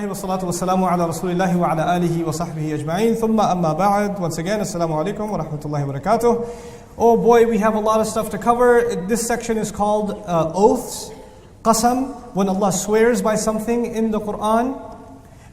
wa salatu wa salamu ala rasulillahi wa ala alihi wa sahbihi ajma'in. Thumma amma ba'd. Once again, assalamu alaikum wa rahmatullahi wa barakatuh. Oh boy, we have a lot of stuff to cover. This section is called oaths, qasam, when Allah swears by something in the Quran.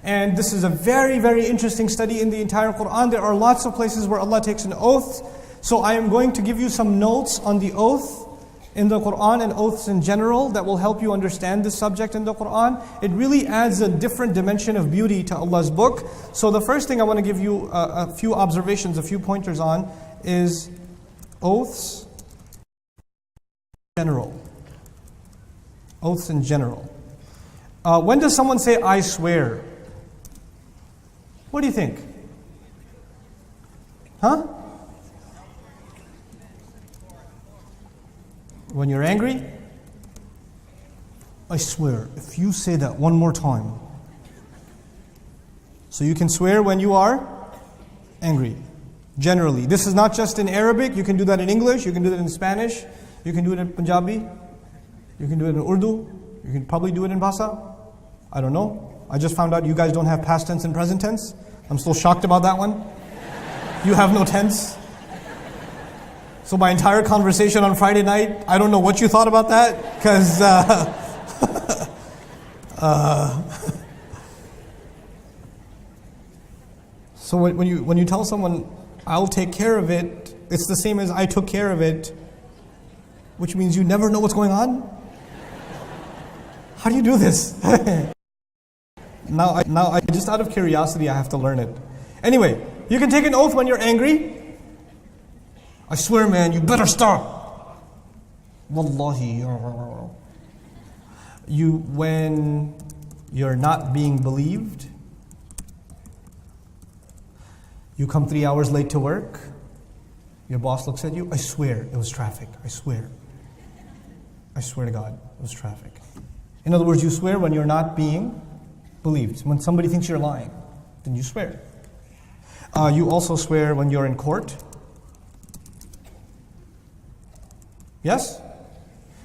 And this is a very, very interesting study in the entire Quran. There are lots of places where Allah takes an oath. So I am going to give you some notes on the oath in the Quran and oaths in general that will help you understand this subject in the Quran. It really adds a different dimension of beauty to Allah's book. So the first thing I want to give you a few observations, a few pointers on is oaths in general. Oaths in general. When does someone say, I swear? What do you think? Huh? When you're angry? I swear, if you say that one more time. So you can swear when you are angry. Generally. This is not just in Arabic. You can do that in English. You can do that in Spanish. You can do it in Punjabi. You can do it in Urdu. You can probably do it in Bhasa. I don't know. I just found out you guys don't have past tense and present tense. I'm still shocked about that one. You have no tense. So my entire conversation on Friday night, I don't know what you thought about that, because so when you tell someone, I'll take care of it, it's the same as I took care of it, which means you never know what's going on. How do you do this? Now I just out of curiosity, I have to learn it. Anyway, you can take an oath when you're angry. I swear, man, you better stop. Wallahi. When you're not being believed, you come 3 hours late to work, your boss looks at you, I swear, it was traffic. I swear. I swear to God, it was traffic. In other words, you swear when you're not being believed. When somebody thinks you're lying, then you swear. You also swear when you're in court. Yes?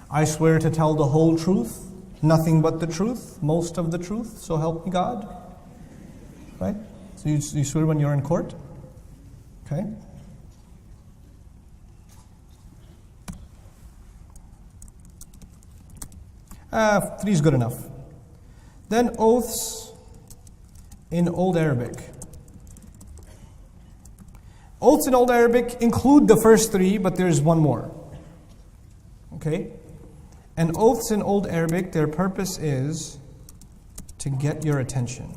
I swear to tell the whole truth, nothing but the truth, most of the truth, so help me God. Right? So you swear when you're in court. Okay? Three is good enough. Then oaths in Old Arabic. Oaths in Old Arabic include the first three, but there's one more. Okay? And oaths in Old Arabic, their purpose is to get your attention.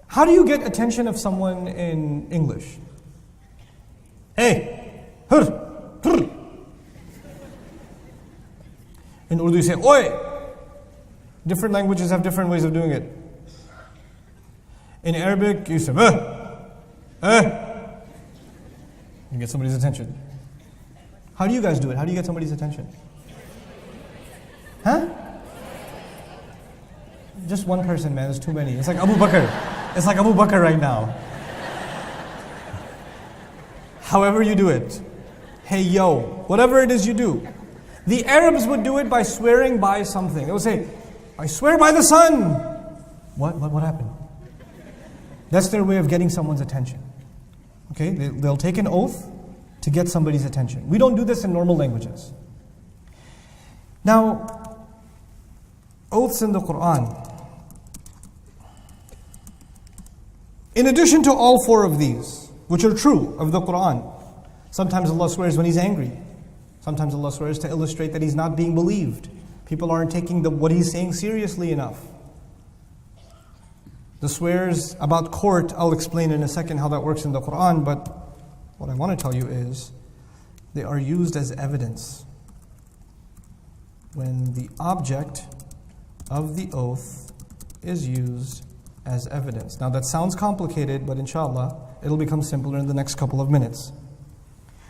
How do you get attention of someone in English? Hey! Hur! Hur! In Urdu you say, Oi! Different languages have different ways of doing it. In Arabic you say, You get somebody's attention. How do you guys do it? How do you get somebody's attention? Huh? Just one person, man. There's too many. It's like Abu Bakr. It's like Abu Bakr right now. However you do it. Hey, yo. Whatever it is you do. The Arabs would do it by swearing by something. They would say, I swear by the sun. What happened? That's their way of getting someone's attention. Okay, they'll take an oath to get somebody's attention. We don't do this in normal languages. Now, oaths in the Quran. In addition to all four of these, which are true of the Quran, sometimes Allah swears when He's angry. Sometimes Allah swears to illustrate that He's not being believed. People aren't taking what He's saying seriously enough. The swears about court, I'll explain in a second how that works in the Quran, but what I want to tell you is they are used as evidence. When the object of the oath is used as evidence. Now that sounds complicated, but inshallah, it'll become simpler in the next couple of minutes.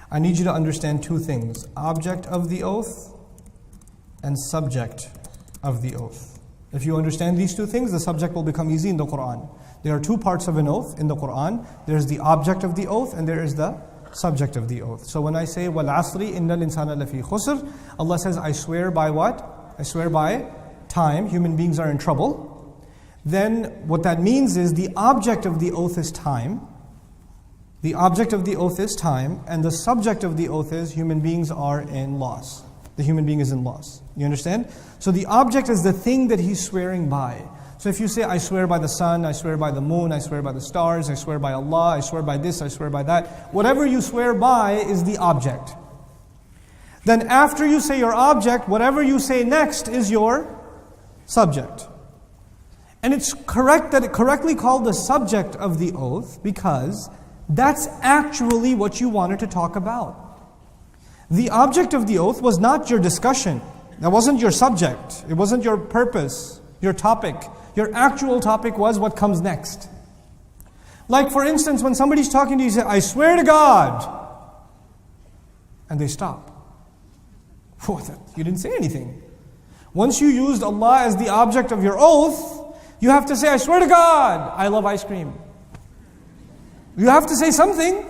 I need you to understand two things: object of the oath and subject of the oath. If you understand these two things, the subject will become easy in the Quran. There are two parts of an oath in the Quran. There's the object of the oath and there is the subject of the oath. So when I say, وَالْعَصْرِ إِنَّ الْإِنسَانَ لَفِي خُسْرٍ, Allah says, I swear by what? I swear by time, human beings are in trouble, then what that means is the object of the oath is time. The object of the oath is time, and the subject of the oath is human beings are in loss. The human being is in loss. You understand? So the object is the thing that he's swearing by. So if you say, I swear by the sun, I swear by the moon, I swear by the stars, I swear by Allah, I swear by this, I swear by that, whatever you swear by is the object. Then after you say your object, whatever you say next is your subject. And it's correct that it correctly called the subject of the oath because that's actually what you wanted to talk about. The object of the oath was not your discussion. That wasn't your subject. It wasn't your purpose, your topic. Your actual topic was what comes next. Like for instance, when somebody's talking to you, you say, I swear to God. And they stop. You didn't say anything. Once you used Allah as the object of your oath, you have to say, I swear to God, I love ice cream. You have to say something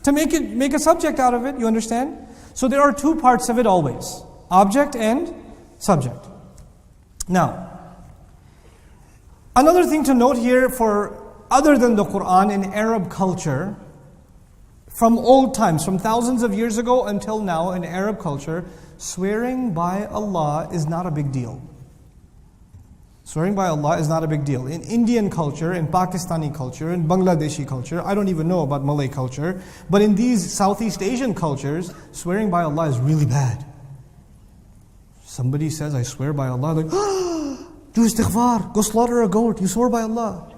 to make a subject out of it, you understand? So there are two parts of it always, object and subject. Now, another thing to note here for other than the Quran in Arab culture, from old times, from thousands of years ago until now in Arab culture, swearing by Allah is not a big deal. Swearing by Allah is not a big deal. In Indian culture, in Pakistani culture, in Bangladeshi culture, I don't even know about Malay culture, but in these Southeast Asian cultures, swearing by Allah is really bad. Somebody says, I swear by Allah, like, do istighfar, go slaughter a goat, you swore by Allah.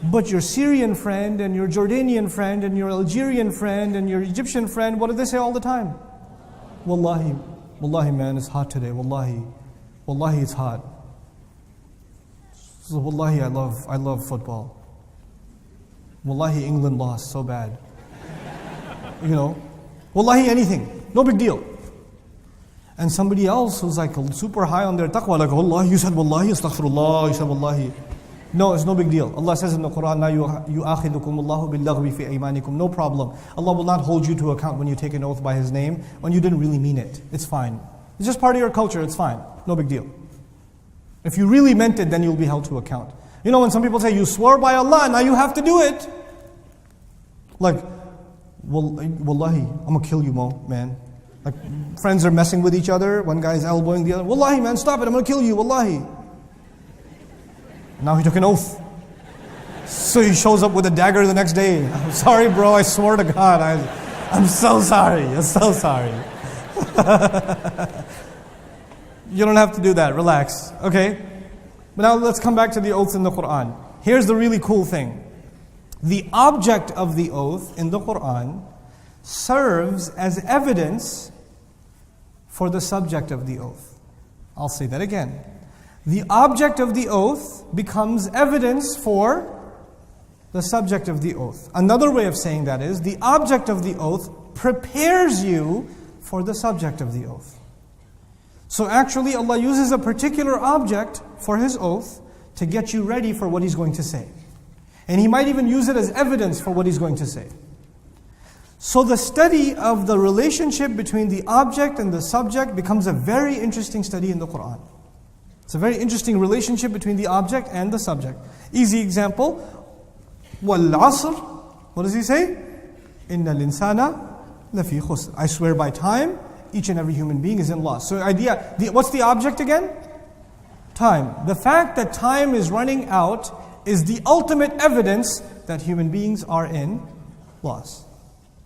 But your Syrian friend, and your Jordanian friend, and your Algerian friend, and your Egyptian friend, what do they say all the time? Wallahi, Wallahi man, it's hot today, Wallahi. Wallahi, it's hot. So Wallahi, I love football. Wallahi, England lost so bad. You know, Wallahi, anything, no big deal. And somebody else who's like super high on their taqwa, like, Wallahi, you said Wallahi, astaghfirullah, you said Wallahi. No, it's no big deal. Allah says in the Quran, لَا يُؤَاخِذُكُمُ اللَّهُ بِاللَّغْوِ فِي أَيْمَانِكُم. No problem. Allah will not hold you to account when you take an oath by His name, when you didn't really mean it. It's fine. It's just part of your culture, it's fine. No big deal. If you really meant it, then you'll be held to account. You know, when some people say, you swore by Allah, now you have to do it. Like, Wallahi, I'm going to kill you, man. Like, friends are messing with each other, one guy's elbowing the other. Wallahi, man, stop it, I'm going to kill you, Wallahi. Now he took an oath. So he shows up with a dagger the next day. I'm sorry, bro, I swore to God. I'm so sorry, I'm so sorry. You don't have to do that, relax, okay? But now let's come back to the oaths in the Quran. Here's the really cool thing. The object of the oath in the Quran serves as evidence for the subject of the oath. I'll say that again. The object of the oath becomes evidence for the subject of the oath. Another way of saying that is, the object of the oath prepares you for the subject of the oath. So actually Allah uses a particular object for His oath to get you ready for what He's going to say. And He might even use it as evidence for what He's going to say. So the study of the relationship between the object and the subject becomes a very interesting study in the Quran. It's a very interesting relationship between the object and the subject. Easy example, وَالْعَصْرِ. What does He say? إِنَّ الْإِنسَانَ لَفِي خُسْرٍ. I swear by time, each and every human being is in loss. So what's the object again? Time. The fact that time is running out is the ultimate evidence that human beings are in loss.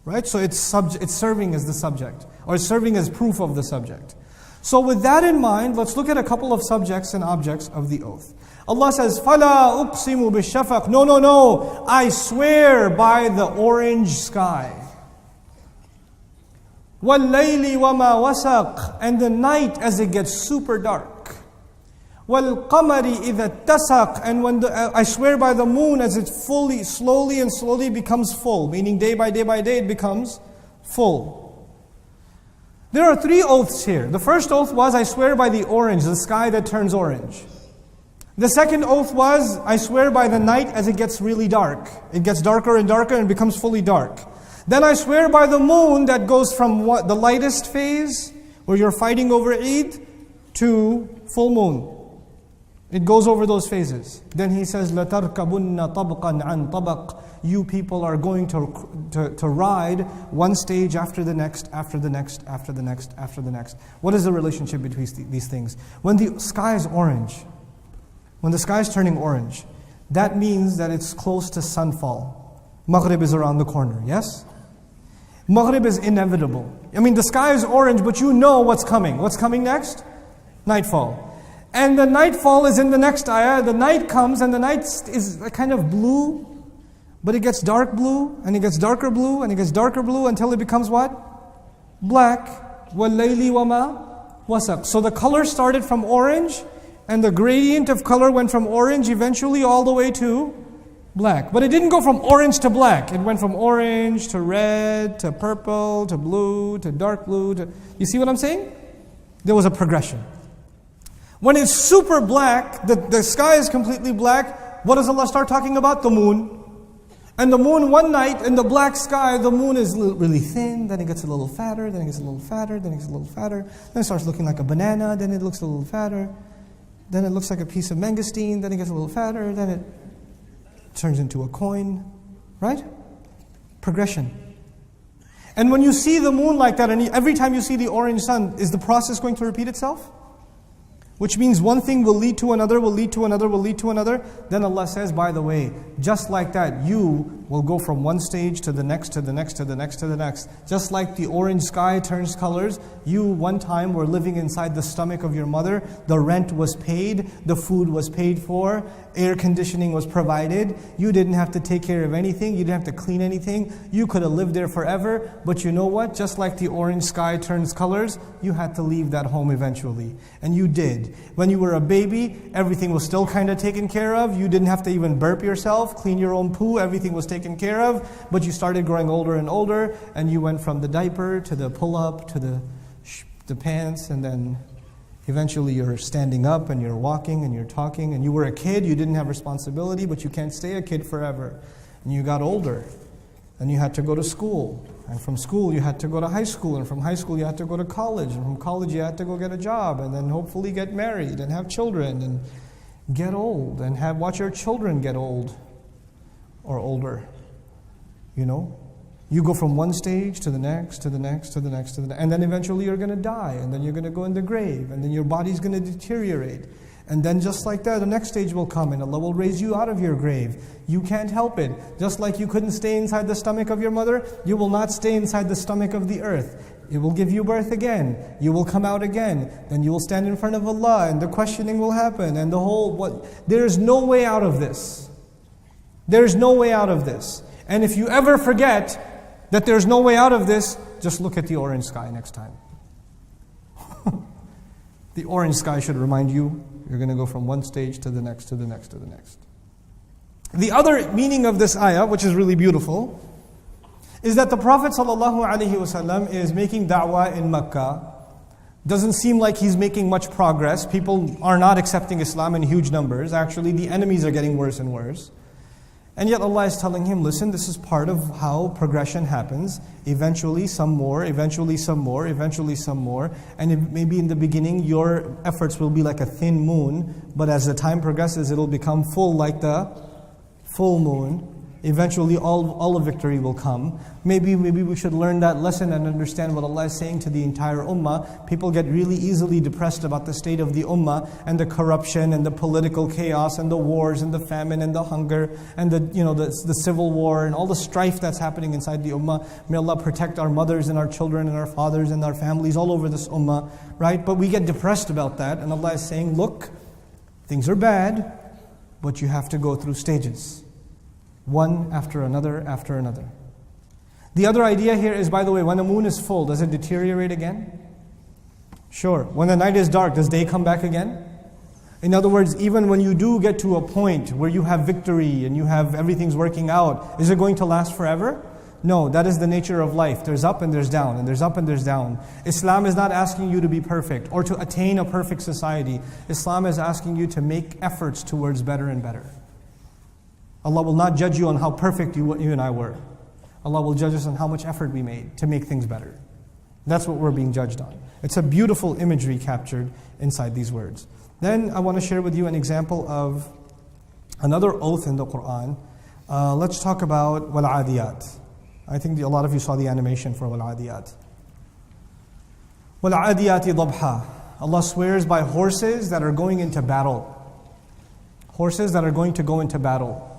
Right? So it's serving as the subject, or serving as proof of the subject. So with that in mind, let's look at a couple of subjects and objects of the oath. Allah says, فَلَا أُقْسِمُ بِالشَّفَقِ. No. I swear by the orange sky. وَاللَّيْلِ وَمَا وَسَقْ. And the night as it gets super dark. وَالْقَمَرِ إِذَا اتَّسَقْ. And when I swear by the moon as it slowly becomes full. Meaning day by day it becomes full. There are three oaths here. The first oath was, I swear by the orange, the sky that turns orange. The second oath was, I swear by the night as it gets really dark. It gets darker and darker and becomes fully dark. Then I swear by the moon that goes from the lightest phase, where you're fighting over Eid, to full moon. It goes over those phases. Then he says, لَتَرْكَبُنَّ طَبْقًا عَنْ طَبَقٍ. You people are going to ride one stage after the next, after the next, after the next, after the next. What is the relationship between these things? When the sky is orange, when the sky is turning orange, that means that it's close to sunfall. Maghrib is around the corner, yes? Maghrib is inevitable. I mean, the sky is orange, but you know what's coming. What's coming next? Nightfall. And the nightfall is in the next ayah. The night comes and the night is a kind of blue, but it gets dark blue, and it gets darker blue, and it gets darker blue until it becomes what? Black. وَاللَّيْلِ وَمَا وَسَقْ. So the color started from orange, and the gradient of color went from orange eventually all the way to black. But it didn't go from orange to black. It went from orange to red, to purple, to blue, to dark blue. You see what I'm saying? There was a progression. When it's super black, the sky is completely black, what does Allah start talking about? The moon. And the moon one night in the black sky, the moon is really thin, then it gets a little fatter, then it gets a little fatter, then it gets a little fatter, then it starts looking like a banana, then it looks a little fatter, then it looks like a piece of mangosteen, then it gets a little fatter, then it turns into a coin, right? Progression. And when you see the moon like that, and every time you see the orange sun, is the process going to repeat itself? Which means one thing will lead to another, will lead to another, will lead to another. Then Allah says, by the way, just like that, you will go from one stage to the next, to the next, to the next, to the next. Just like the orange sky turns colors, you one time were living inside the stomach of your mother. The rent was paid, the food was paid for, air conditioning was provided. You didn't have to take care of anything, you didn't have to clean anything. You could have lived there forever, but you know what? Just like the orange sky turns colors, you had to leave that home eventually. And you did. When you were a baby, everything was still kind of taken care of. You didn't have to even burp yourself, clean your own poo, everything was taken care of. But you started growing older and older, and you went from the diaper to the pull-up to the pants, and then eventually you're standing up and you're walking and you're talking. And you were a kid, you didn't have responsibility, but you can't stay a kid forever. And you got older, and you had to go to school. And from school you had to go to high school, and from high school you had to go to college, and from college you had to go get a job, and then hopefully get married and have children and get old and watch your children get old or older. You know? You go from one stage to the next, to the next, to the next, to the next, and then eventually you're going to die, and then you're going to go in the grave, and then your body's going to deteriorate. And then just like that, the next stage will come and Allah will raise you out of your grave. You can't help it. Just like you couldn't stay inside the stomach of your mother, you will not stay inside the stomach of the earth. It will give you birth again. You will come out again. Then you will stand in front of Allah and the questioning will happen. And there is no way out of this. There is no way out of this. And if you ever forget that there's no way out of this, just look at the orange sky next time. The orange sky should remind you, you're going to go from one stage to the next, to the next, to the next. The other meaning of this ayah, which is really beautiful, is that the Prophet ﷺ is making da'wah in Mecca. Doesn't seem like he's making much progress. People are not accepting Islam in huge numbers. Actually, the enemies are getting worse and worse. And yet Allah is telling him, listen, this is part of how progression happens. Eventually some more, eventually some more, eventually some more. And maybe in the beginning your efforts will be like a thin moon, but as the time progresses it'll become full like the full moon. Eventually all the victory will come. Maybe we should learn that lesson and understand what Allah is saying to the entire ummah. People get really easily depressed about the state of the ummah and the corruption and the political chaos and the wars and the famine and the hunger and the civil war and all the strife that's happening inside the ummah. May Allah protect our mothers and our children and our fathers and our families all over this ummah, right? But we get depressed about that, and Allah is saying, look, things are bad, but you have to go through stages. One after another, after another. The other idea here is, by the way, when the moon is full, does it deteriorate again? Sure. When the night is dark, does day come back again? In other words, even when you do get to a point where you have victory and you have everything's working out, is it going to last forever? No, that is the nature of life. There's up and there's down, and there's up and there's down. Islam is not asking you to be perfect or to attain a perfect society. Islam is asking you to make efforts towards better and better. Allah will not judge you on how perfect you and I were. Allah will judge us on how much effort we made to make things better. That's what we're being judged on. It's a beautiful imagery captured inside these words. Then I want to share with you an example of another oath in the Quran. Let's talk about wal-adiyat. I think a lot of you saw the animation for wal-adiyat. Wal-adiyati dabha. Allah swears by horses that are going into battle. Horses that are going to go into battle.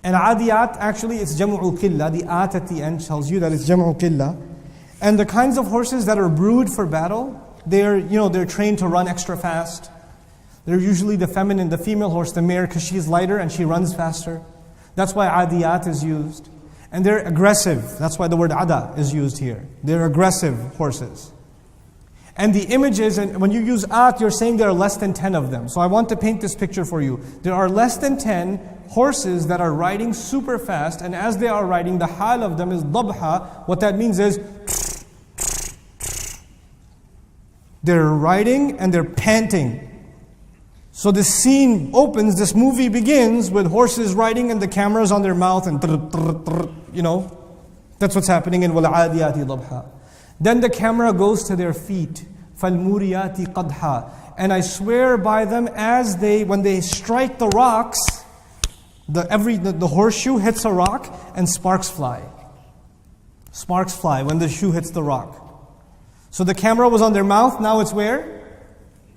And adiyat, actually it's jam'u qilla. The at the end tells you that it's jam'u qilla. And the kinds of horses that are brewed for battle, they're trained to run extra fast. They're usually the female horse, the mare, because she's lighter and she runs faster. That's why adiyat is used. And they're aggressive. That's why the word ada is used here. They're aggressive horses. And the images, and when you use at, you're saying there are less than 10 of them. So I want to paint this picture for you. There are less than 10 horses that are riding super fast, and as they are riding, the hal of them is dabha. What that means is, they're riding and they're panting. So this scene opens, this movie begins with horses riding and the cameras on their mouth and that's what's happening in وَالْعَادِيَاتِ ضَبْحًا. Then the camera goes to their feet. فَالْمُورِيَاتِ قَدْحًا. And I swear by them when they strike the rocks, the horseshoe hits a rock and sparks fly. Sparks fly when the shoe hits the rock. So the camera was on their mouth, now it's where?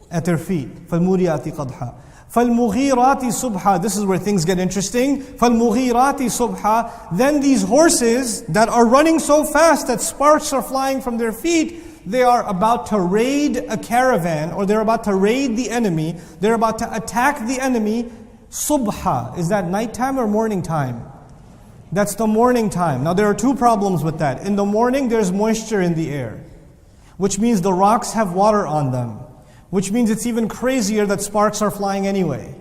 At their feet. فَالْمُورِيَاتِ قَدْحًا. فَالْمُغِيرَاتِ صُبْحًا. This is where things get interesting. فَالْمُغِيرَاتِ صُبْحًا. Then these horses that are running so fast that sparks are flying from their feet, they are about to raid a caravan, or they're about to raid the enemy. They're about to attack the enemy. Subha. Is that nighttime or morning time? That's the morning time. Now there are two problems with that. In the morning there's moisture in the air, which means the rocks have water on them. Which means it's even crazier that sparks are flying anyway,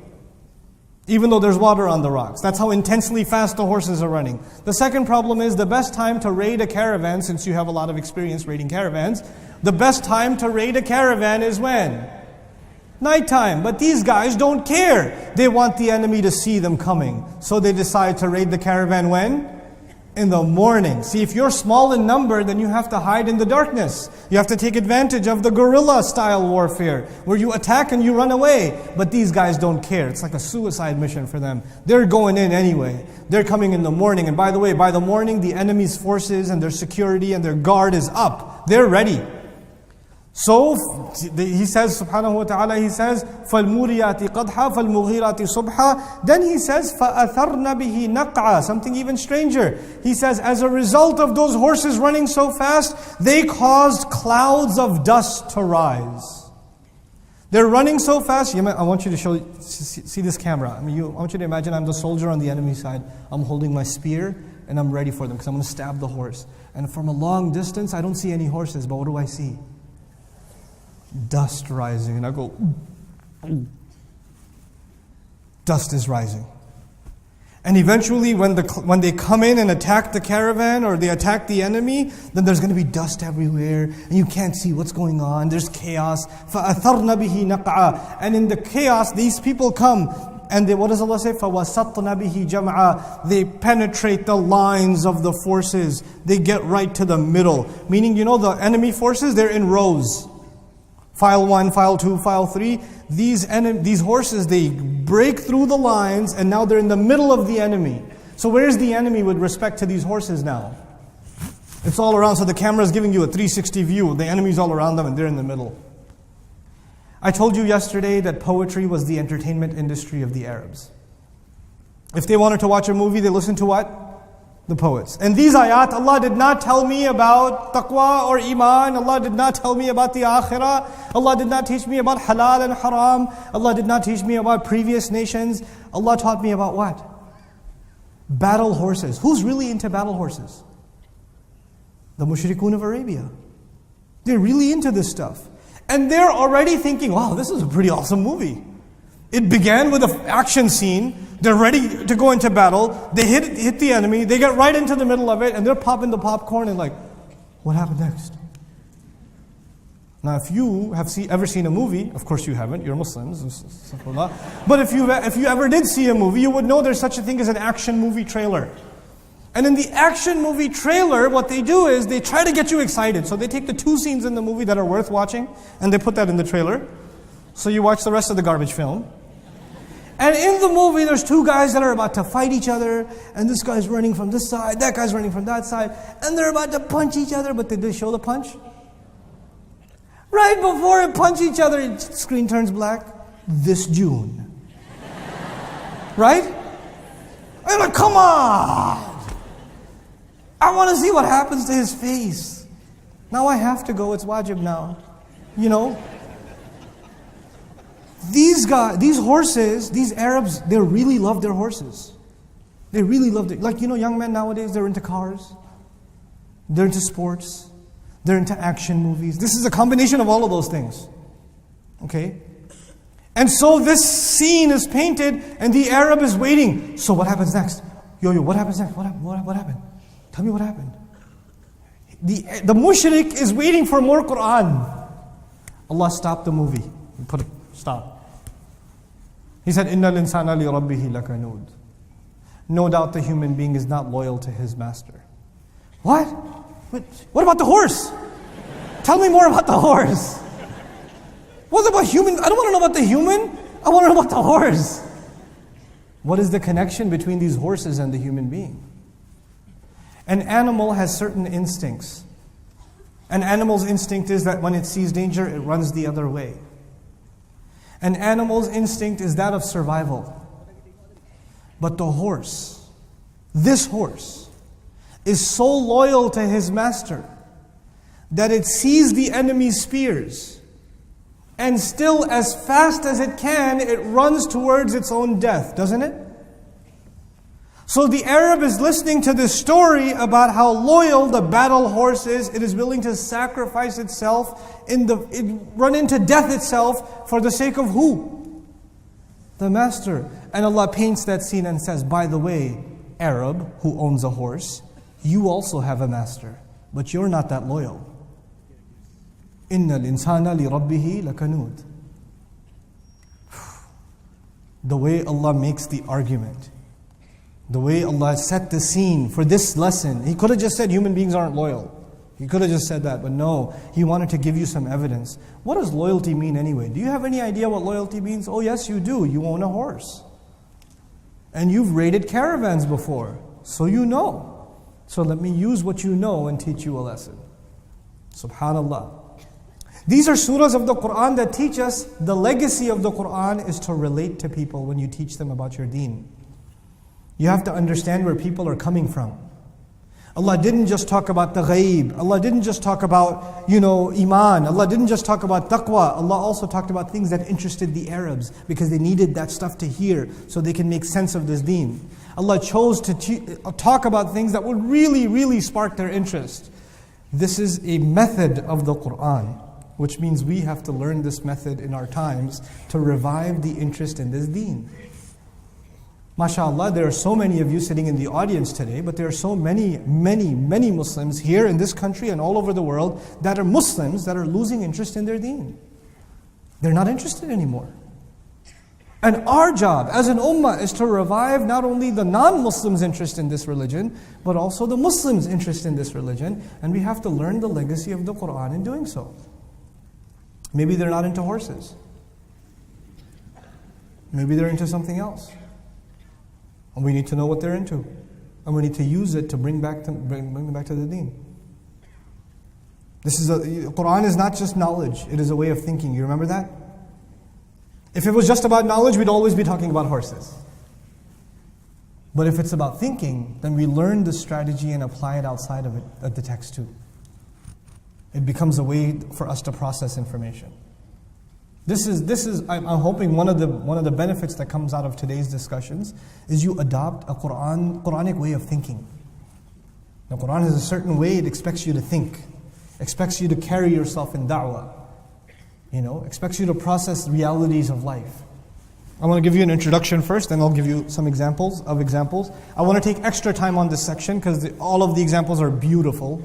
even though there's water on the rocks. That's how intensely fast the horses are running. The second problem is the best time to raid a caravan, since you have a lot of experience raiding caravans, the best time to raid a caravan is when? Nighttime. But these guys don't care. They want the enemy to see them coming. So they decide to raid the caravan when? In the morning. See, if you're small in number, then you have to hide in the darkness. You have to take advantage of the guerrilla style warfare, where you attack and you run away. But these guys don't care. It's like a suicide mission for them. They're going in anyway. They're coming in the morning. And by the way, by the morning, the enemy's forces and their security and their guard is up. They're ready. So, he says, subhanahu wa ta'ala, he says, فَالْمُورِيَاتِ قَدْحًا فَالْمُغِيرَاتِ صُبْحًا. Then he says, فَأَثَرْنَ بِهِ نَقْعًا. Something even stranger. He says, as a result of those horses running so fast, they caused clouds of dust to rise. They're running so fast. I want you to see this camera. I want you to imagine I'm the soldier on the enemy side. I'm holding my spear and I'm ready for them because I'm going to stab the horse. And from a long distance, I don't see any horses, but what do I see? Dust rising, and I go, dust is rising. And eventually when they come in and attack the caravan or they attack the enemy, then there's going to be dust everywhere and you can't see what's going on. There's chaos. فَأَثَرْنَ بِهِ نَقْعًا. And in the chaos, these people come and what does Allah say? فَوَسَطْنَ بِهِ جَمْعًا. They penetrate the lines of the forces. They get right to the middle. Meaning, the enemy forces, they're in rows. File 1, file 2, file 3. These horses, they break through the lines and now they're in the middle of the enemy. So where's the enemy with respect to these horses now? It's all around, so the camera is giving you a 360 view. The enemy's all around them and they're in the middle. I told you yesterday that poetry was the entertainment industry of the Arabs. If they wanted to watch a movie, they listened to what? The poets. And these ayat, Allah did not tell me about taqwa or iman. Allah did not tell me about the akhirah. Allah did not teach me about halal and haram. Allah did not teach me about previous nations. Allah taught me about what? Battle horses. Who's really into battle horses? The mushrikun of Arabia. They're really into this stuff. And they're already thinking, wow, this is a pretty awesome movie. It began with an action scene. They're ready to go into battle. They hit the enemy. They get right into the middle of it, and they're popping the popcorn and like, what happened next? Now, if you have ever seen a movie, of course you haven't, you're Muslims, but if you ever did see a movie, you would know there's such a thing as an action movie trailer. And in the action movie trailer, what they do is they try to get you excited. So they take the 2 scenes in the movie that are worth watching, and they put that in the trailer. So you watch the rest of the garbage film. And in the movie, there's two guys that are about to fight each other, and this guy's running from this side, that guy's running from that side, and they're about to punch each other, but did they show the punch? Right before it punch each other, the screen turns black. This June. Right? I'm like, come on! I want to see what happens to his face. Now I have to go, it's wajib now. You know? These guys, these horses, these Arabs, they really love their horses. They really love it. Like, you know, young men nowadays, they're into cars. They're into sports. They're into action movies. This is a combination of all of those things. Okay? And so this scene is painted and the Arab is waiting. So what happens next? Yo, what happens next? What happened? Tell me what happened. The mushrik is waiting for more Quran. Allah stopped the movie. Stop. He said, "Innal insana li rabbihi lakanud." No doubt the human being is not loyal to his master. What? What about the horse? Tell me more about the horse. What about human? I don't want to know about the human. I want to know about the horse. What is the connection between these horses and the human being? An animal has certain instincts. An animal's instinct is that when it sees danger, it runs the other way. An animal's instinct is that of survival. But the horse, this horse, is so loyal to his master that it sees the enemy's spears and still, as fast as it can, it runs towards its own death, doesn't it? So the Arab is listening to this story about how loyal the battle horse is. It is willing to sacrifice itself, run into death itself for the sake of who? The master. And Allah paints that scene and says, by the way, Arab who owns a horse, you also have a master, but you're not that loyal. Innal insana li rabbihi lakanud. The way Allah makes the argument, the way Allah set the scene for this lesson. He could have just said human beings aren't loyal. He could have just said that, but no, He wanted to give you some evidence. What does loyalty mean anyway? Do you have any idea what loyalty means? Oh yes, you do. You own a horse. And you've raided caravans before, so you know. So let me use what you know and teach you a lesson. Subhanallah. These are surahs of the Quran that teach us the legacy of the Quran is to relate to people when you teach them about your deen. You have to understand where people are coming from. Allah didn't just talk about the ghaib. Allah didn't just talk about, iman. Allah didn't just talk about taqwa. Allah also talked about things that interested the Arabs because they needed that stuff to hear so they can make sense of this deen. Allah chose to talk about things that would really, really spark their interest. This is a method of the Quran, which means we have to learn this method in our times to revive the interest in this deen. MashaAllah, there are so many of you sitting in the audience today, but there are so many Muslims here in this country and all over the world that are Muslims that are losing interest in their deen. They're not interested anymore. And our job as an ummah is to revive not only the non-Muslims' interest in this religion, but also the Muslims' interest in this religion. And we have to learn the legacy of the Quran in doing so. Maybe they're not into horses. Maybe they're into something else. And we need to know what they're into. And we need to use it to bring them back to the deen. Quran is not just knowledge, it is a way of thinking. You remember that? If it was just about knowledge, we'd always be talking about horses. But if it's about thinking, then we learn the strategy and apply it outside of it, at the text too. It becomes a way for us to process information. I'm hoping one of the benefits that comes out of today's discussions is you adopt a Quranic way of thinking. The Quran has a certain way it expects you to think, expects you to carry yourself in da'wah, expects you to process realities of life. I want to give you an introduction first, then I'll give you some examples. I want to take extra time on this section because all of the examples are beautiful.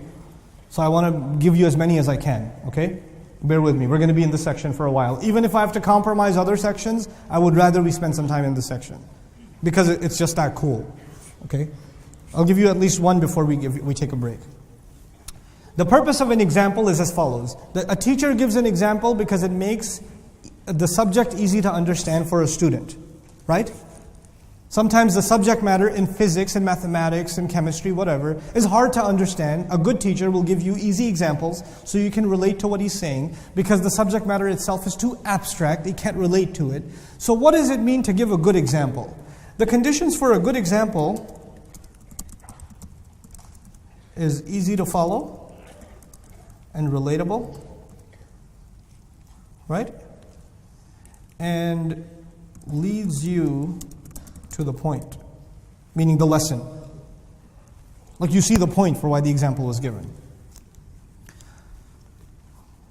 So I want to give you as many as I can, okay? Bear with me. We're going to be in this section for a while. Even if I have to compromise other sections, I would rather we spend some time in this section because it's just that cool, okay? I'll give you at least one before we take a break. The purpose of an example is as follows. A teacher gives an example because it makes the subject easy to understand for a student, right? Sometimes the subject matter in physics and mathematics and chemistry, whatever, is hard to understand. A good teacher will give you easy examples so you can relate to what he's saying, because the subject matter itself is too abstract, you can't relate to it. So what does it mean to give a good example? The conditions for a good example is easy to follow and relatable, right? And leads you to the point, meaning the lesson. Like you see the point for why the example was given.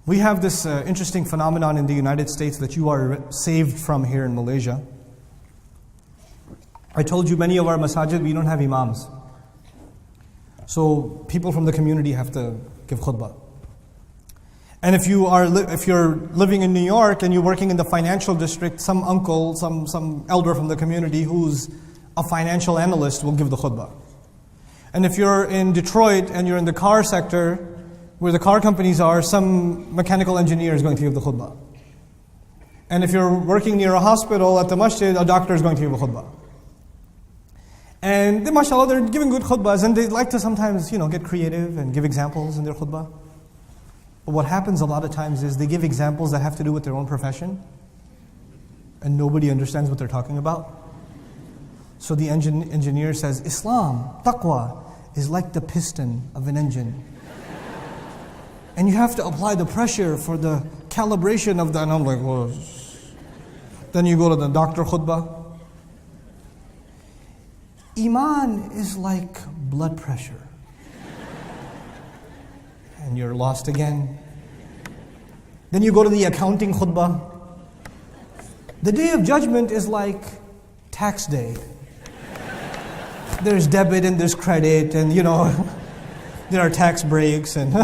We have this interesting phenomenon in the United States that you are saved from here in Malaysia. I told you many of our masajid, we don't have imams. So people from the community have to give khutbah. And if you're living in New York and you're working in the financial district, some uncle, some elder from the community who's a financial analyst will give the khutbah. And if you're in Detroit and you're in the car sector, where the car companies are, some mechanical engineer is going to give the khutbah. And if you're working near a hospital at the masjid, a doctor is going to give a khutbah. And mashallah, they're giving good khutbahs, and they like to sometimes, get creative and give examples in their khutbah. But what happens a lot of times is they give examples that have to do with their own profession, and nobody understands what they're talking about. So the engineer says, Islam, taqwa, is like the piston of an engine. And you have to apply the pressure for the calibration of the... And I'm like, well... Then you go to the doctor khutbah. Iman is like blood pressure. And you're lost again. Then you go to the accounting khutbah. The day of judgment is like tax day. There's debit and there's credit, and there are tax breaks. And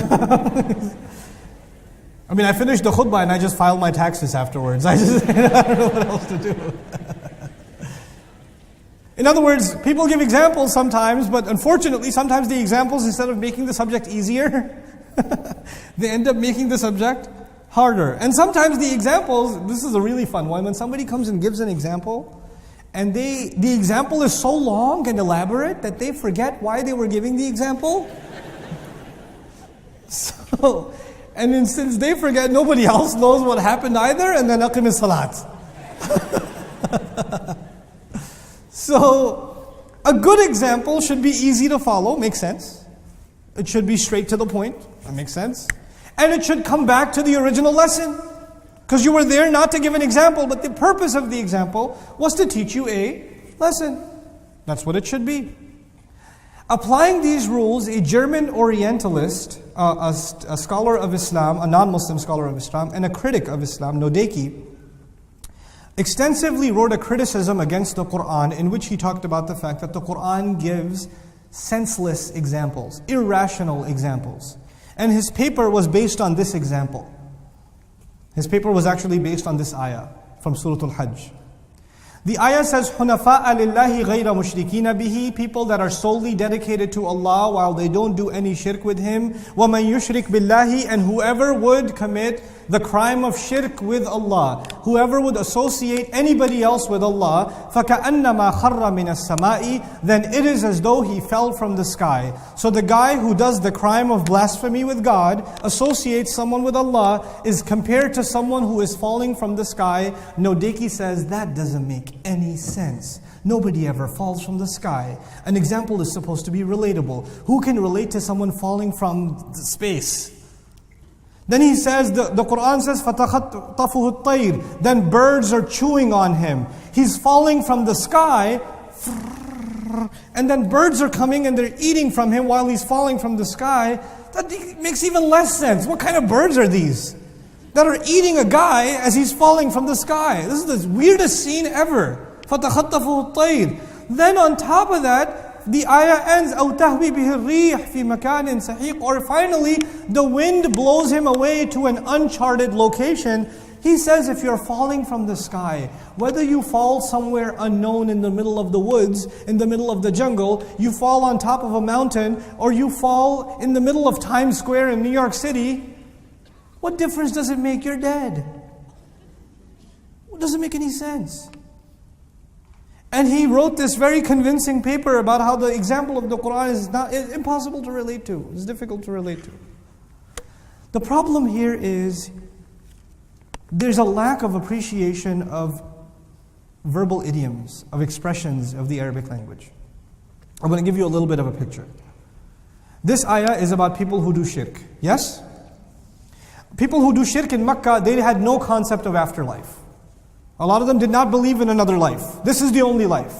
I finished the khutbah and I just filed my taxes afterwards. I don't know what else to do. In other words, people give examples sometimes, but unfortunately, sometimes the examples, instead of making the subject easier, they end up making the subject harder. And sometimes the examples, this is a really fun one, when somebody comes and gives an example, and the example is so long and elaborate that they forget why they were giving the example. And since they forget, nobody else knows what happened either, and then aqim as-salat. So, a good example should be easy to follow, makes sense. It should be straight to the point, that makes sense. And it should come back to the original lesson. Because you were there not to give an example, but the purpose of the example was to teach you a lesson. That's what it should be. Applying these rules, a German Orientalist, a scholar of Islam, a non-Muslim scholar of Islam, and a critic of Islam, Nodeki, extensively wrote a criticism against the Quran in which he talked about the fact that the Quran gives senseless examples, irrational examples. And his paper was based on this example. His paper was actually based on this ayah from Surah Al-Hajj. The ayah says, حُنَفَاءَ لِلَّهِ غَيْرَ مُشْرِكِينَ بِهِ, people that are solely dedicated to Allah while they don't do any shirk with Him. وَمَنْ يُشْرِكْ بِاللَّهِ, and whoever would commit the crime of shirk with Allah, whoever would associate anybody else with Allah, فَكَأَنَّمَا خَرَّ مِنَ السَّمَاءِ, then it is as though he fell from the sky. So the guy who does the crime of blasphemy with God, associates someone with Allah, is compared to someone who is falling from the sky. Nodeki says, that doesn't make any sense. Nobody ever falls from the sky. An example is supposed to be relatable. Who can relate to someone falling from space? Then he says, the Quran says, فَتَخَطَّفُهُ الطَّيْرِ, then birds are chewing on him. He's falling from the sky, and then birds are coming and they're eating from him while he's falling from the sky. That makes even less sense. What kind of birds are these that are eating a guy as he's falling from the sky? This is the weirdest scene ever. فَتَخَطَّفُهُ الطَّيْرِ. Then on top of that, the ayah ends, أَوْ تَهْوِي بِهِ الرِّيحِ فِي مَكَانٍ سَحِيقٍ, or finally, the wind blows him away to an uncharted location. He says, if you're falling from the sky, whether you fall somewhere unknown in the middle of the woods, in the middle of the jungle, you fall on top of a mountain, or you fall in the middle of Times Square in New York City, what difference does it make? You're dead. It doesn't make any sense. And he wrote this very convincing paper about how the example of the Quran is impossible to relate to. It's difficult to relate to. The problem here is there's a lack of appreciation of verbal idioms, of expressions of the Arabic language. I'm going to give you a little bit of a picture. This ayah is about people who do shirk. Yes? People who do shirk in Makkah, they had no concept of afterlife. A lot of them did not believe in another life. This is the only life.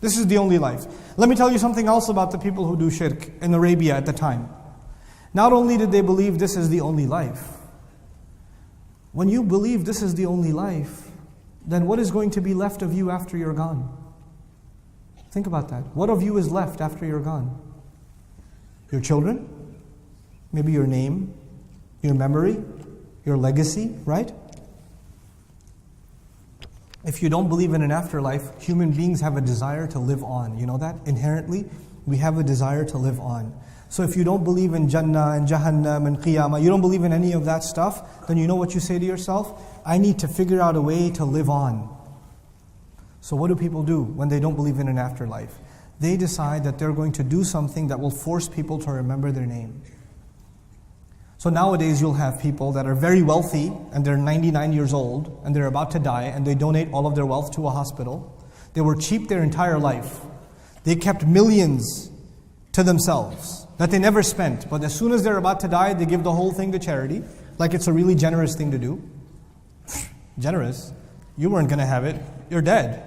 This is the only life. Let me tell you something else about the people who do shirk in Arabia at the time. Not only did they believe this is the only life, when you believe this is the only life, then what is going to be left of you after you're gone? Think about that. What of you is left after you're gone? Your children? Maybe your name, your memory, your legacy, right? If you don't believe in an afterlife, human beings have a desire to live on. You know that? Inherently, we have a desire to live on. So if you don't believe in Jannah and Jahannam and Qiyamah, you don't believe in any of that stuff, then you know what you say to yourself? I need to figure out a way to live on. So what do people do when they don't believe in an afterlife? They decide that they're going to do something that will force people to remember their name. So nowadays you'll have people that are very wealthy and they're 99 years old and they're about to die and they donate all of their wealth to a hospital. They were cheap their entire life. They kept millions to themselves that they never spent. But as soon as they're about to die, they give the whole thing to charity. Like it's a really generous thing to do. Generous? You weren't going to have it. You're dead.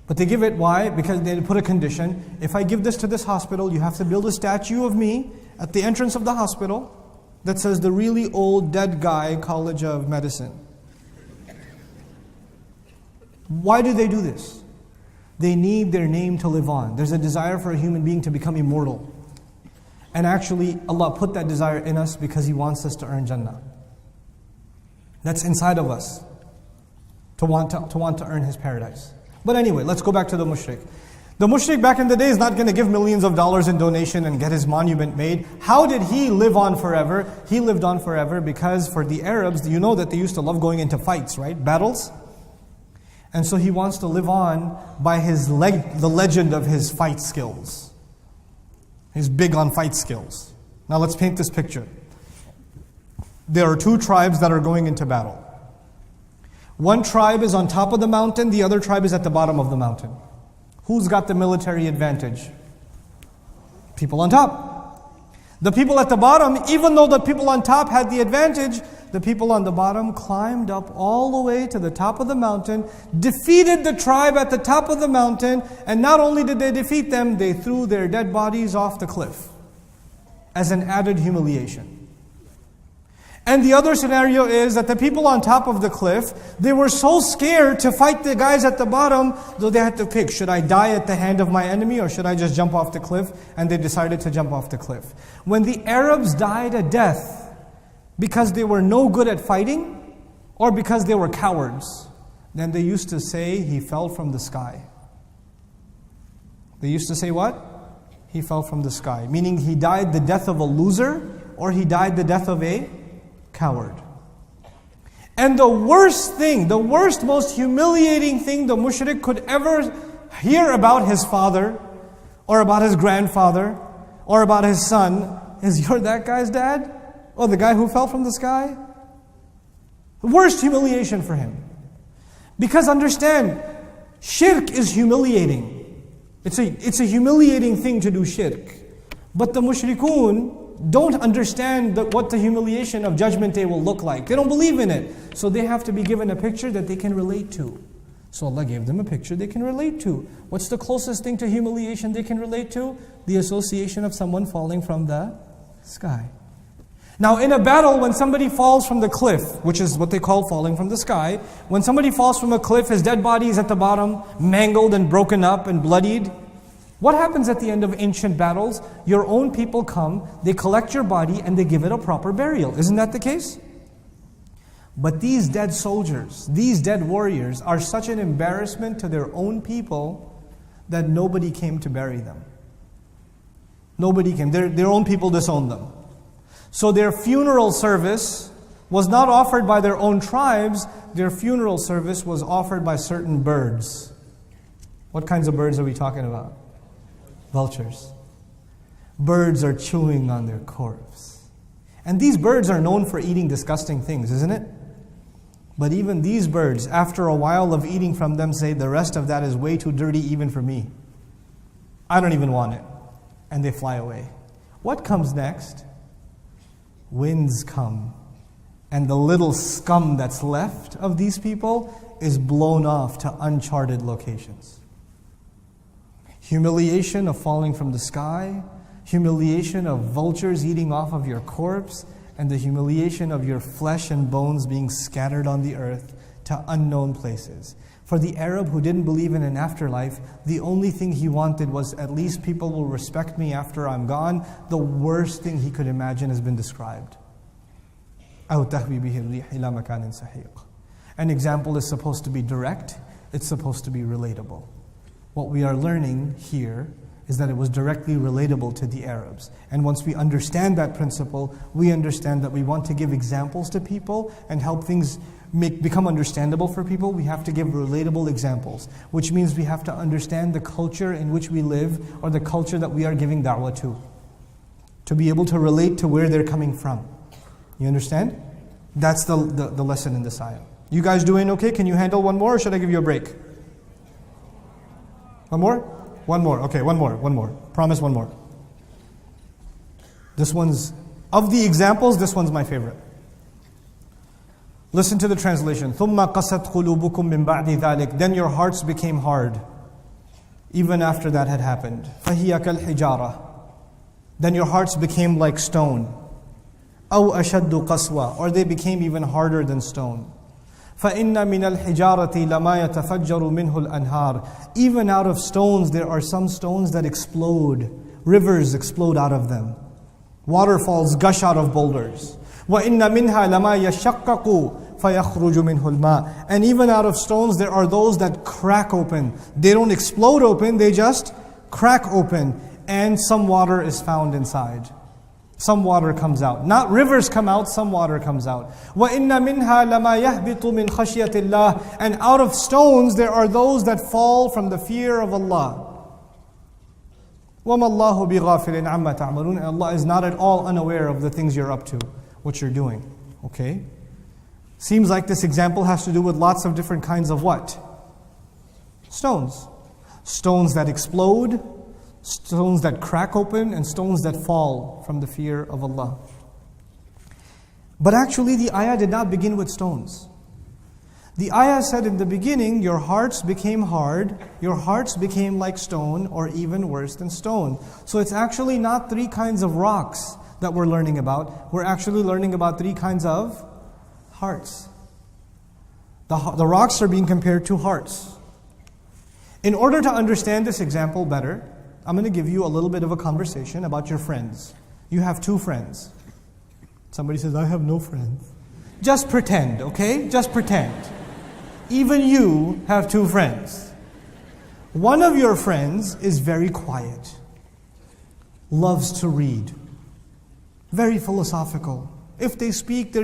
But they give it, why? Because they put a condition. If I give this to this hospital, you have to build a statue of me at the entrance of the hospital that says the really old dead guy College of Medicine. Why do they do this? They need their name to live on. There's a desire for a human being to become immortal. And actually, Allah put that desire in us because He wants us to earn Jannah. That's inside of us, to want to earn His paradise. But anyway, let's go back to the mushrik. The mushrik back in the day is not going to give millions of dollars in donation and get his monument made. How did he live on forever? He lived on forever because for the Arabs, you know that they used to love going into fights, right? Battles. And so he wants to live on by the legend of his fight skills. He's big on fight skills. Now let's paint this picture. There are two tribes that are going into battle. One tribe is on top of the mountain, the other tribe is at the bottom of the mountain. Who's got the military advantage? People on top. The people at the bottom, even though the people on top had the advantage, the people on the bottom climbed up all the way to the top of the mountain, defeated the tribe at the top of the mountain, and not only did they defeat them, they threw their dead bodies off the cliff as an added humiliation. And the other scenario is that the people on top of the cliff, they were so scared to fight the guys at the bottom, though they had to pick, should I die at the hand of my enemy or should I just jump off the cliff? And they decided to jump off the cliff. When the Arabs died a death because they were no good at fighting or because they were cowards, then they used to say, he fell from the sky. They used to say what? He fell from the sky. Meaning he died the death of a loser or he died the death of a coward. And the worst thing, the worst, most humiliating thing the mushrik could ever hear about his father, or about his grandfather, or about his son, is you're that guy's dad? Or the guy who fell from the sky? The worst humiliation for him. Because understand, shirk is humiliating. It's a humiliating thing to do shirk. But the mushrikun don't understand what the humiliation of Judgment Day will look like. They don't believe in it. So they have to be given a picture that they can relate to. So Allah gave them a picture they can relate to. What's the closest thing to humiliation they can relate to? The association of someone falling from the sky. Now in a battle, when somebody falls from the cliff, which is what they call falling from the sky, when somebody falls from a cliff, his dead body is at the bottom, mangled and broken up and bloodied. What happens at the end of ancient battles? Your own people come, they collect your body and they give it a proper burial. Isn't that the case? But these dead soldiers, these dead warriors are such an embarrassment to their own people that nobody came to bury them. Nobody came. Their own people disowned them. So their funeral service was not offered by their own tribes. Their funeral service was offered by certain birds. What kinds of birds are we talking about? Vultures. Birds are chewing on their corpse. And these birds are known for eating disgusting things, isn't it? But even these birds, after a while of eating from them, say, the rest of that is way too dirty even for me. I don't even want it. And they fly away. What comes next? Winds come. And the little scum that's left of these people is blown off to uncharted locations. Humiliation of falling from the sky, humiliation of vultures eating off of your corpse, and the humiliation of your flesh and bones being scattered on the earth to unknown places. For the Arab who didn't believe in an afterlife, the only thing he wanted was, at least people will respect me after I'm gone. The worst thing he could imagine has been described. أَوْ تَهْوِي بِهِ الرِّيحِ إِلَى مَكَانٍ سَحِيقٍ. An example is supposed to be direct, it's supposed to be relatable. What we are learning here is that it was directly relatable to the Arabs. And once we understand that principle, we understand that we want to give examples to people and help things become understandable for people. We have to give relatable examples, which means we have to understand the culture in which we live or the culture that we are giving da'wah to be able to relate to where they're coming from. You understand? That's the lesson in this ayah. You guys doing okay? Can you handle one more or should I give you a break? One more? One more. Okay, one more. Promise one more. This one's, of the examples, this one's my favorite. Listen to the translation. ثُمَّ قَسَتْ قُلُوبُكُم مِّن بَعْدِ ذَلِكَ. Then your hearts became hard, even after that had happened. فَهِيَ كَالْحِجَارَةِ. Then your hearts became like stone. أَوْ أَشَدُّ قَسْوَةً. Or they became even harder than stone. فَإِنَّ مِنَ الْحِجَارَةِ لَمَا يَتَفَجَّرُ مِنْهُ الْأَنْهَارِ. Even out of stones, there are some stones that explode. Rivers explode out of them. Waterfalls gush out of boulders. وَإِنَّ مِنْهَا لَمَا يَشَّقَّقُ فَيَخْرُجُ مِنْهُ الْمَاءِ. And even out of stones, there are those that crack open. They don't explode open, they just crack open. And some water is found inside. Some water comes out. Not rivers come out, some water comes out. وَإِنَّ مِنْهَا لَمَا يَهْبِطُ مِنْ خَشْيَةِ اللَّهِ. And out of stones there are those that fall from the fear of Allah. وَمَا اللَّهُ بِغَافِلٍ عَمَّا تَعْمَلُونَ. And Allah is not at all unaware of the things you're up to, what you're doing. Okay? Seems like this example has to do with lots of different kinds of what? Stones. Stones that explode, stones that crack open, and stones that fall from the fear of Allah. But actually the ayah did not begin with stones. The ayah said in the beginning, your hearts became hard, your hearts became like stone, or even worse than stone. So it's actually not three kinds of rocks that we're learning about. We're actually learning about three kinds of hearts. The rocks are being compared to hearts. In order to understand this example better, I'm going to give you a little bit of a conversation about your friends. You have two friends. Somebody says, I have no friends. Just pretend, okay? Just pretend. Even you have two friends. One of your friends is very quiet, loves to read, very philosophical. If they speak,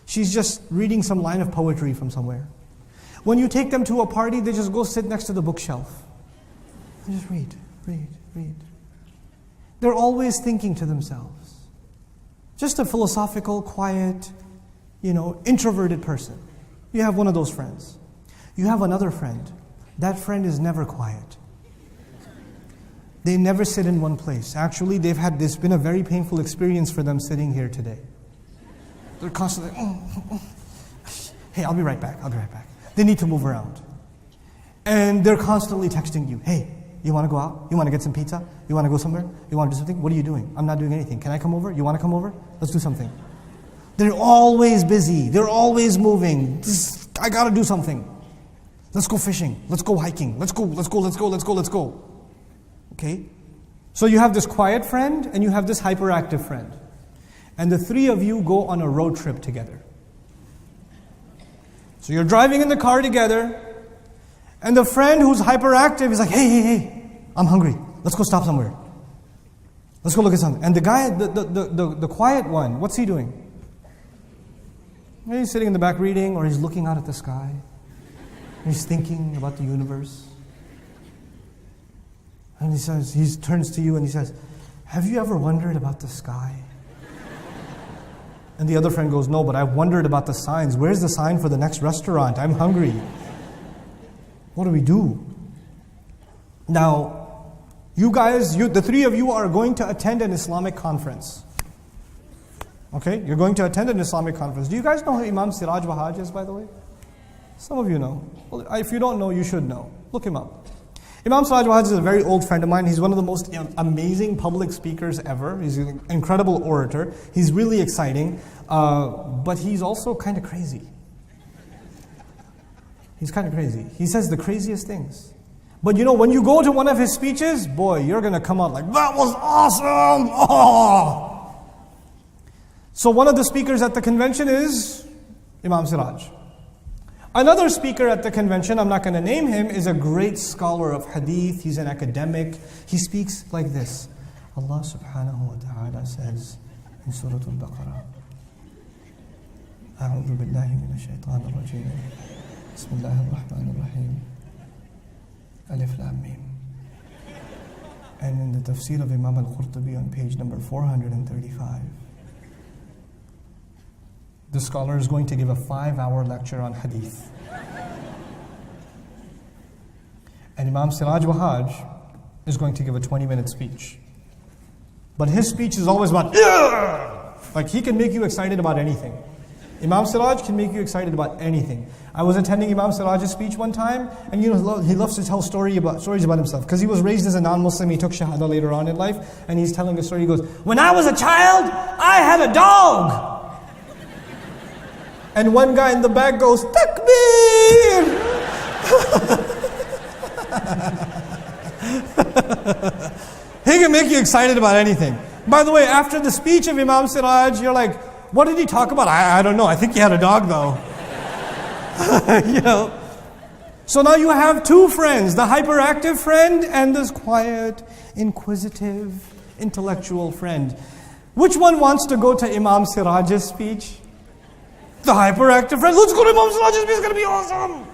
she's just reading some line of poetry from somewhere. When you take them to a party, they just go sit next to the bookshelf and just read. They're always thinking to themselves. Just a philosophical, quiet, introverted person. You have one of those friends. You have another friend. That friend is never quiet. They never sit in one place. Actually, this been a very painful experience for them sitting here today. They're constantly, hey, I'll be right back. They need to move around. And they're constantly texting you, hey, you want to go out? You want to get some pizza? You want to go somewhere? You want to do something? What are you doing? I'm not doing anything. Can I come over? You want to come over? Let's do something. They're always busy. They're always moving. I got to do something. Let's go fishing. Let's go hiking. Let's go. Okay? So you have this quiet friend and you have this hyperactive friend. And the three of you go on a road trip together. So you're driving in the car together. And the friend who's hyperactive is like, hey, I'm hungry. Let's go stop somewhere. Let's go look at something. And the guy, the quiet one, what's he doing? And he's sitting in the back reading, or he's looking out at the sky. He's thinking about the universe. And he turns to you and he says, have you ever wondered about the sky? And the other friend goes, no, but I've wondered about the signs. Where's the sign for the next restaurant? I'm hungry. What do we do? Now, you guys, the three of you are going to attend an Islamic conference. Okay? You're going to attend an Islamic conference. Do you guys know who Imam Siraj Wahhaj is, by the way? Some of you know. Well, if you don't know, you should know. Look him up. Imam Siraj Wahhaj is a very old friend of mine. He's one of the most amazing public speakers ever. He's an incredible orator. He's really exciting. But he's also kind of crazy. He's kind of crazy. He says the craziest things. But you know, when you go to one of his speeches, boy, you're going to come out like, that was awesome! Oh! So one of the speakers at the convention is Imam Siraj. Another speaker at the convention, I'm not going to name him, is a great scholar of hadith. He's an academic. He speaks like this. Allah subhanahu wa ta'ala says in Surah Al-Baqarah, أعوذ بالله من الشيطان الرجيم بسم الله الرحمن الرحيم ألف لام ميم. And in the tafsir of Imam Al-Qurtubi on page number 435, the scholar is going to give a 5-hour lecture on hadith. And Imam Siraj Wahhaj is going to give a 20-minute speech. But his speech is always about, like he can make you excited about anything. Imam Siraj can make you excited about anything. I was attending Imam Siraj's speech one time, and you know he loves to tell stories about himself, because he was raised as a non-Muslim. He took Shahada later on in life, and he's telling a story. He goes, when I was a child, I had a dog. And one guy in the back goes, Takbir! He can make you excited about anything. By the way, after the speech of Imam Siraj, you're like, what did he talk about? I don't know. I think he had a dog though. You know. So now you have two friends, the hyperactive friend and this quiet, inquisitive, intellectual friend. Which one wants to go to Imam Siraj's speech? The hyperactive friend, let's go to Imam Siraj's speech, it's going to be awesome.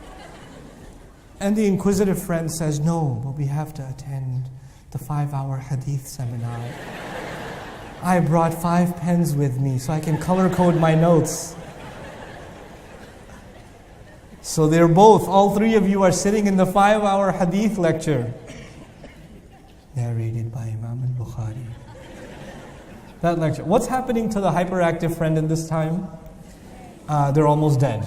And the inquisitive friend says, no, but we have to attend the 5-hour hadith seminar. I brought 5 pens with me so I can color code my notes. So they're both, all three of you are sitting in the 5-hour hadith lecture, narrated by Imam al-Bukhari. That lecture. What's happening to the hyperactive friend in this time? They're almost dead.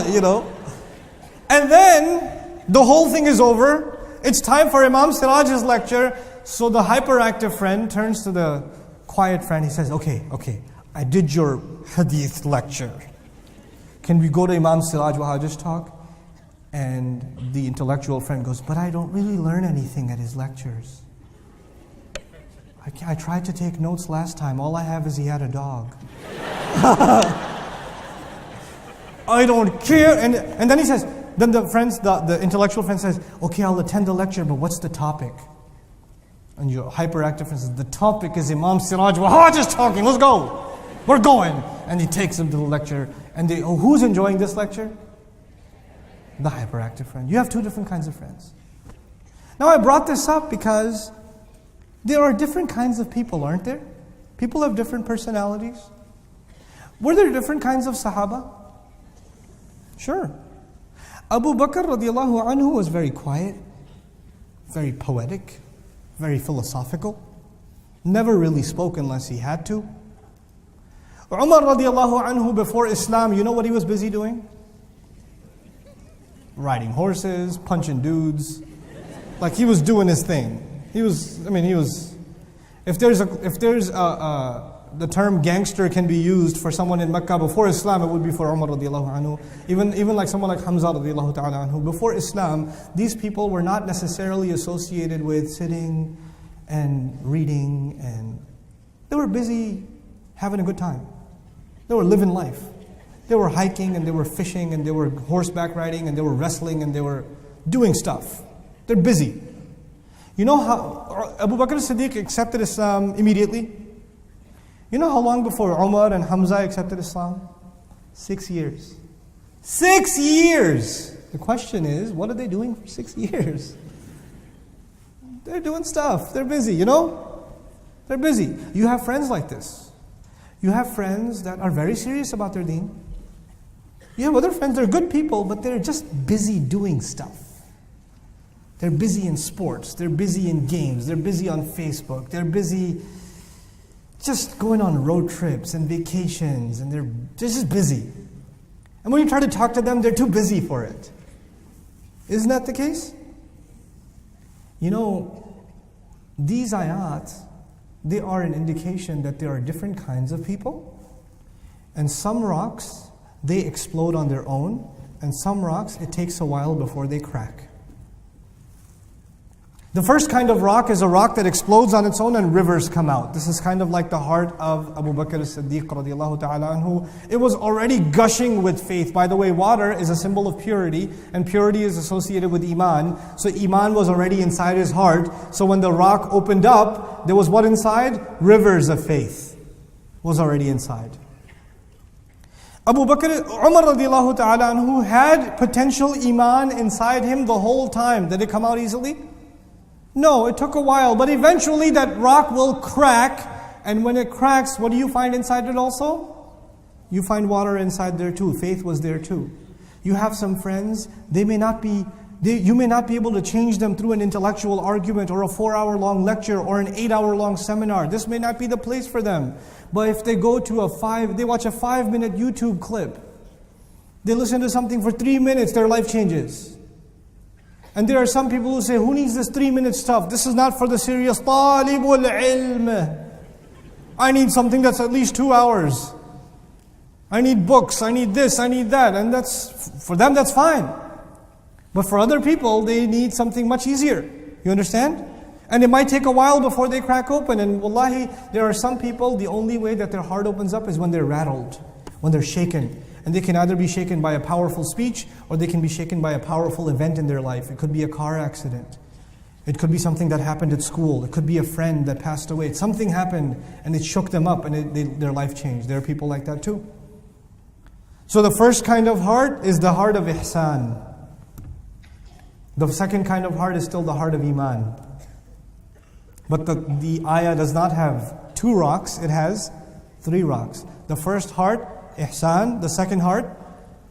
You know? And then the whole thing is over. It's time for Imam Siraj's lecture. So the hyperactive friend turns to the quiet friend. He says, okay, I did your hadith lecture. Can we go to Imam Siraj Wahhaj's talk? And the intellectual friend goes, but I don't really learn anything at his lectures. I tried to take notes last time. All I have is he had a dog. I don't care. And then he says, then the intellectual friend says, okay, I'll attend the lecture, but what's the topic? And your hyperactive friend says, the topic is Imam Siraj Wahhaj is talking. Let's go. We're going. And he takes him to the lecture. And who's enjoying this lecture? The hyperactive friend. You have two different kinds of friends. Now I brought this up because there are different kinds of people, aren't there? People have different personalities. Were there different kinds of Sahaba? Sure. Abu Bakr radiallahu anhu was very quiet, very poetic, very philosophical, never really spoke unless he had to. Umar radiallahu anhu, before Islam, you know what he was busy doing? Riding horses, punching dudes. Like he was doing his thing. If the term gangster can be used for someone in Mecca before Islam, it would be for Umar radiallahu anhu. Even like someone like Hamza radiallahu ta'ala anhu. Before Islam, these people were not necessarily associated with sitting and reading, and they were busy having a good time. They were living life. They were hiking and they were fishing and they were horseback riding and they were wrestling and they were doing stuff. They're busy. You know how Abu Bakr as-Siddiq accepted Islam immediately? You know how long before Umar and Hamza accepted Islam? 6 years. 6 years! The question is, what are they doing for 6 years? They're doing stuff. They're busy, you know? They're busy. You have friends like this. You have friends that are very serious about their deen. You have other friends, they're good people, but they're just busy doing stuff. They're busy in sports. They're busy in games. They're busy on Facebook. They're busy just going on road trips and vacations, and they're just busy. And when you try to talk to them, they're too busy for it. Isn't that the case? You know, these ayat, they are an indication that there are different kinds of people. And some rocks, they explode on their own. And some rocks, it takes a while before they crack. The first kind of rock is a rock that explodes on its own and rivers come out. This is kind of like the heart of Abu Bakr as-Siddiq radiallahu ta'ala anhu. It was already gushing with faith. By the way, water is a symbol of purity, and purity is associated with Iman. So Iman was already inside his heart. So when the rock opened up, there was what inside? Rivers of faith was already inside. Umar radiallahu ta'ala anhu had potential Iman inside him the whole time. Did it come out easily? No, it took a while, but eventually that rock will crack, and when it cracks, what do you find inside it also? You find water inside there too. Faith was there too. You have some friends, you may not be able to change them through an intellectual argument or a 4-hour-long lecture or an 8-hour-long seminar. This may not be the place for them. But if they go to they watch a 5-minute YouTube clip, they listen to something for 3 minutes, their life changes. And there are some people who say, who needs this 3-minute stuff? This is not for the serious talibul ilm. I need something that's at least 2 hours. I need books, I need this, I need that. And for them, that's fine. But for other people, they need something much easier. You understand? And it might take a while before they crack open. And wallahi, there are some people, the only way that their heart opens up is when they're rattled, when they're shaken. And they can either be shaken by a powerful speech, or they can be shaken by a powerful event in their life. It could be a car accident. It could be something that happened at school. It could be a friend that passed away. Something happened and it shook them up and their life changed. There are people like that too. So the first kind of heart is the heart of ihsan. The second kind of heart is still the heart of iman. But the ayah does not have 2 rocks, it has 3 rocks. The first heart, ihsan. The second heart,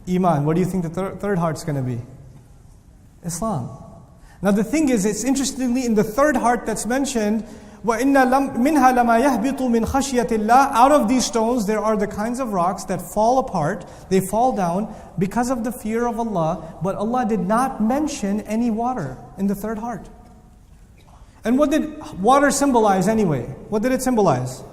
iman. What do you think the third heart's going to be? Islam. Now the thing is, it's interestingly in the third heart that's mentioned, وَإِنَّ مِنْهَا لَمَا يَهْبِطُ مِنْ خَشْيَةِ اللَّهِ. Out of these stones, there are the kinds of rocks that fall apart, they fall down because of the fear of Allah, but Allah did not mention any water in the third heart. And what did water symbolize anyway? What did it symbolize?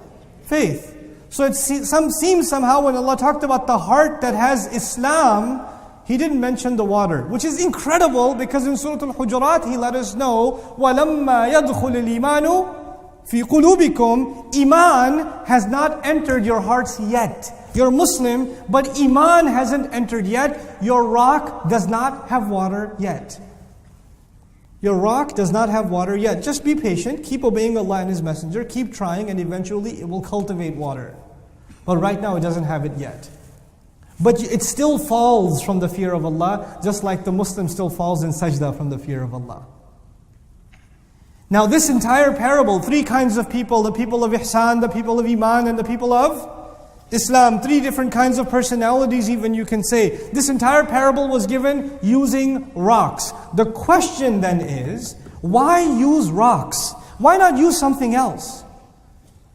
Faith. So it seems somehow when Allah talked about the heart that has Islam, He didn't mention the water, which is incredible because in Surah Al-Hujurat He let us know, وَلَمَّا يَدْخُلِ الْإِيمَانُ فِي قُلُوبِكُمْ. Iman has not entered your hearts yet. You're Muslim, but Iman hasn't entered yet. Your rock does not have water yet. Your rock does not have water yet. Just be patient, keep obeying Allah and His Messenger, keep trying, and eventually it will cultivate water. But right now it doesn't have it yet. But it still falls from the fear of Allah, just like the Muslim still falls in sajda from the fear of Allah. Now this entire parable, 3 kinds of people, the people of ihsan, the people of iman, and the people of Islam, 3 different kinds of personalities even you can say. This entire parable was given using rocks. The question then is, why use rocks? Why not use something else?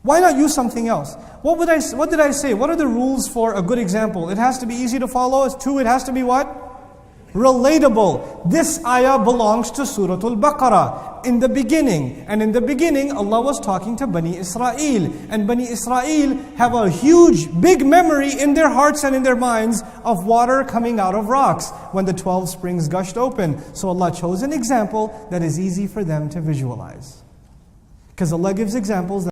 Why not use something else? What did I say? What are the rules for a good example? It has to be easy to follow. 2, it has to be what? Relatable. This ayah belongs to Surah Al-Baqarah in the beginning. And in the beginning, Allah was talking to Bani Israel. And Bani Israel have a huge, big memory in their hearts and in their minds of water coming out of rocks when the 12 springs gushed open. So Allah chose an example that is easy for them to visualize. Because Allah gives examples that